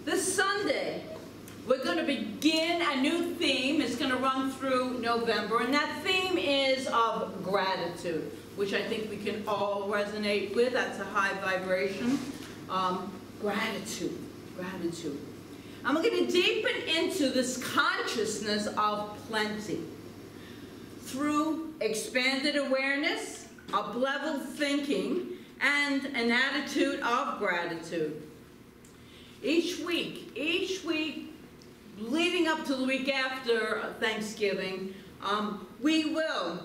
This Sunday, we're going to begin a new theme. It's going to run through November, and that theme is of gratitude, which I think we can all resonate with. That's a high vibration. Gratitude. I'm going to deepen into this consciousness of plenty through expanded awareness, up-level thinking, and an attitude of gratitude. Each week, leading up to the week after Thanksgiving, we will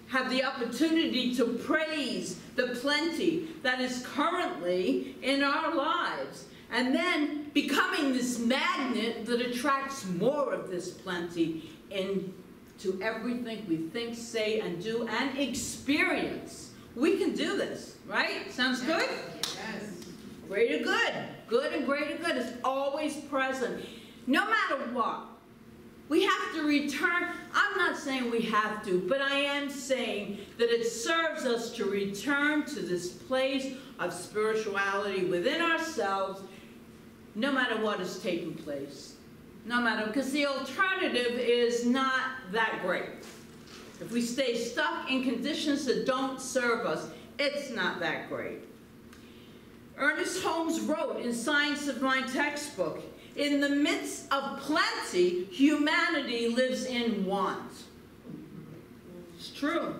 have the opportunity to praise the plenty that is currently in our lives, and then becoming this magnet that attracts more of this plenty into everything we think, say, and do, and experience. We can do this, right? Sounds good? Yes. Greater good. Good and greater good is always present. No matter what, we have to return. I'm not saying we have to, but I am saying that it serves us to return to this place of spirituality within ourselves, no matter what is taking place. No matter, because the alternative is not that great. If we stay stuck in conditions that don't serve us, it's not that great. Ernest Holmes wrote in Science of Mind textbook, in the midst of plenty, humanity lives in want. It's true.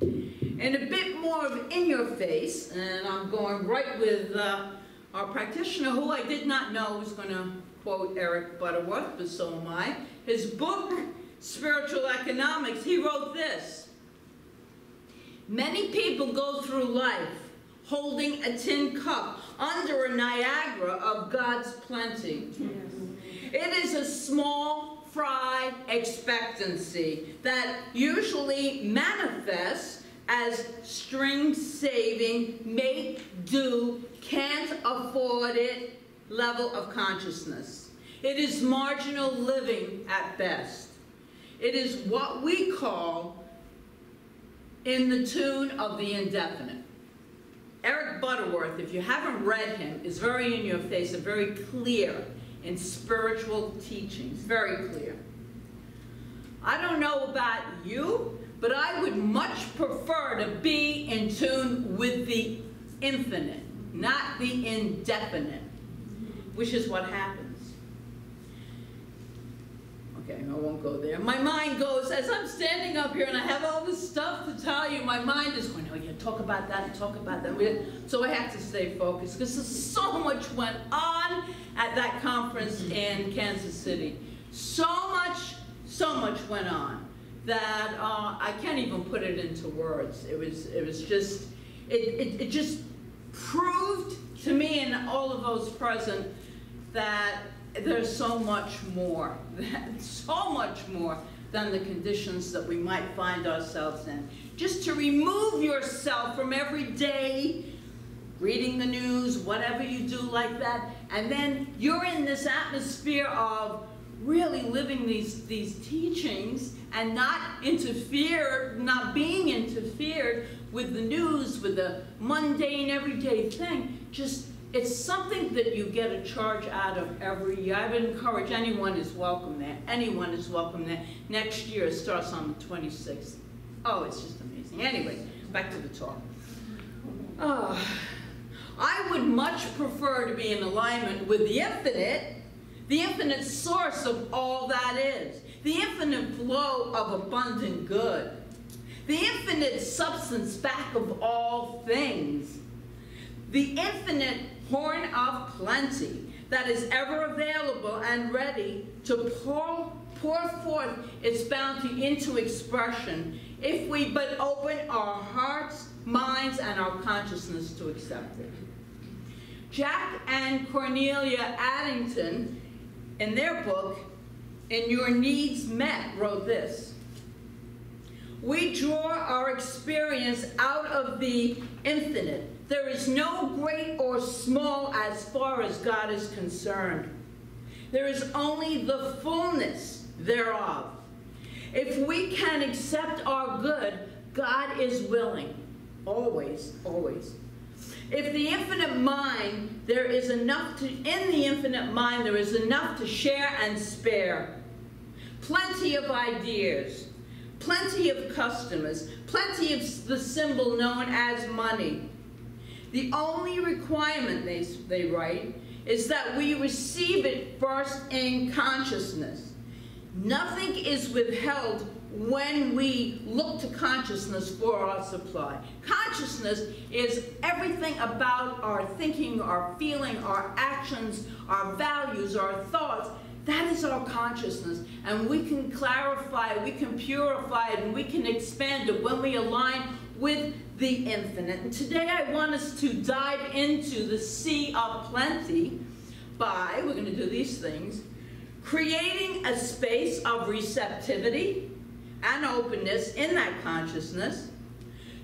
And a bit more of in your face, and I'm going right with our practitioner, who I did not know was going to quote Eric Butterworth, but so am I. His book, Spiritual Economics, he wrote this: many people go through life holding a tin cup under a Niagara of God's plenty. Yes. It is a small fry expectancy that usually manifests as string saving, make do, can't afford it level of consciousness. It is marginal living at best. It is what we call in the tune of the indefinite. Eric Butterworth, if you haven't read him, is very in your face and very clear in spiritual teachings, very clear. I don't know about you, but I would much prefer to be in tune with the infinite, not the indefinite, which is what happens. Okay, I won't go there. My mind goes, as I'm standing up here and I have all this stuff to tell you, my mind is going, oh yeah, talk about that and talk about that. So I have to stay focused because so much went on at that conference in Kansas City. So much went on that I can't even put it into words. It was just, it just proved to me and all of those present that there's so much more than the conditions that we might find ourselves in. Just to remove yourself from every day, reading the news, whatever you do like that, and then you're in this atmosphere of really living these teachings and not being interfered with the news, with the mundane everyday thing. It's something that you get a charge out of every year. I would encourage anyone is welcome there. Anyone is welcome there. Next year it starts on the 26th. Oh, it's just amazing. Anyway, back to the talk. I would much prefer to be in alignment with the infinite source of all that is, the infinite flow of abundant good, the infinite substance back of all things, the infinite horn of plenty that is ever available and ready to pour forth its bounty into expression if we but open our hearts, minds, and our consciousness to accept it. Jack and Cornelia Addington, in their book, In Your Needs Met, wrote this: we draw our experience out of the infinite. There is no great or small as far as God is concerned. There is only the fullness thereof. If we can accept our good, God is willing, always, always. If the infinite mind, there is enough to, in the infinite mind, there is enough to share and spare. Plenty of ideas, plenty of customers, plenty of the symbol known as money. The only requirement, they write, is that we receive it first in consciousness. Nothing is withheld when we look to consciousness for our supply. Consciousness is everything about our thinking, our feeling, our actions, our values, our thoughts. That is our consciousness, and we can clarify it, we can purify it, and we can expand it when we align with the infinite. And today I want us to dive into the sea of plenty by, we're going to do these things, creating a space of receptivity and openness in that consciousness,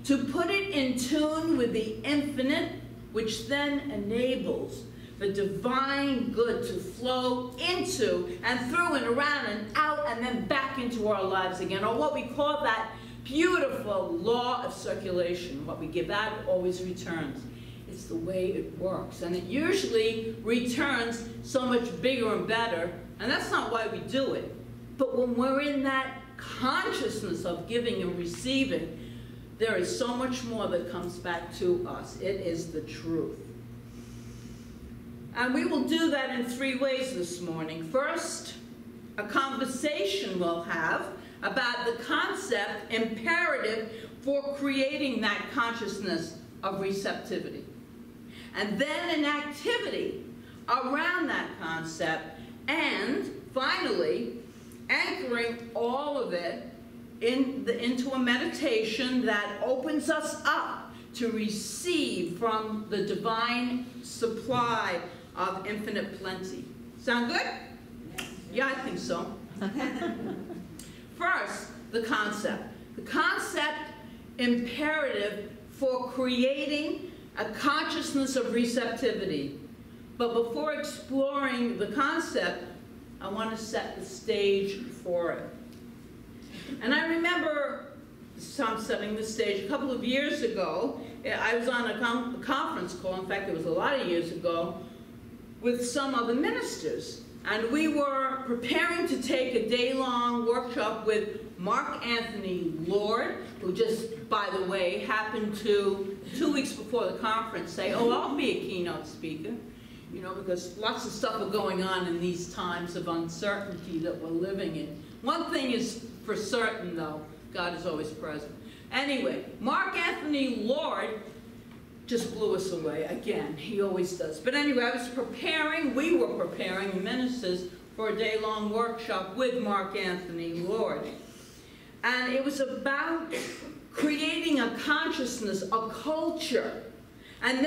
to put it in tune with the infinite, which then enables the divine good to flow into and through and around and out and then back into our lives again, or what we call that beautiful law of circulation. What we give out always returns. It's the way it works, and it usually returns so much bigger and better, and that's not why we do it. But when we're in that consciousness of giving and receiving, there is so much more that comes back to us. It is the truth. And we will do that in 3 ways this morning. First, a conversation we'll have about the concept imperative for creating that consciousness of receptivity. And then an activity around that concept, and finally, anchoring all of it into a meditation that opens us up to receive from the divine supply of infinite plenty. Sound good? Yeah, I think so. First, the concept. The concept imperative for creating a consciousness of receptivity. But before exploring the concept, I want to set the stage for it. And I remember, so I'm setting the stage, a couple of years ago, I was on a conference call, in fact it was a lot of years ago, with some other ministers. And we were preparing to take a day-long workshop with Mark Anthony Lord, who just, by the way, happened to, 2 weeks before the conference, say, oh, I'll be a keynote speaker. You know, because lots of stuff are going on in these times of uncertainty that we're living in. One thing is for certain, though, God is always present. Anyway, Mark Anthony Lord just blew us away again. He always does. But anyway, I was preparing, we were preparing ministers for a day-long workshop with Mark Anthony Lord. And it was about creating a consciousness, a culture. And then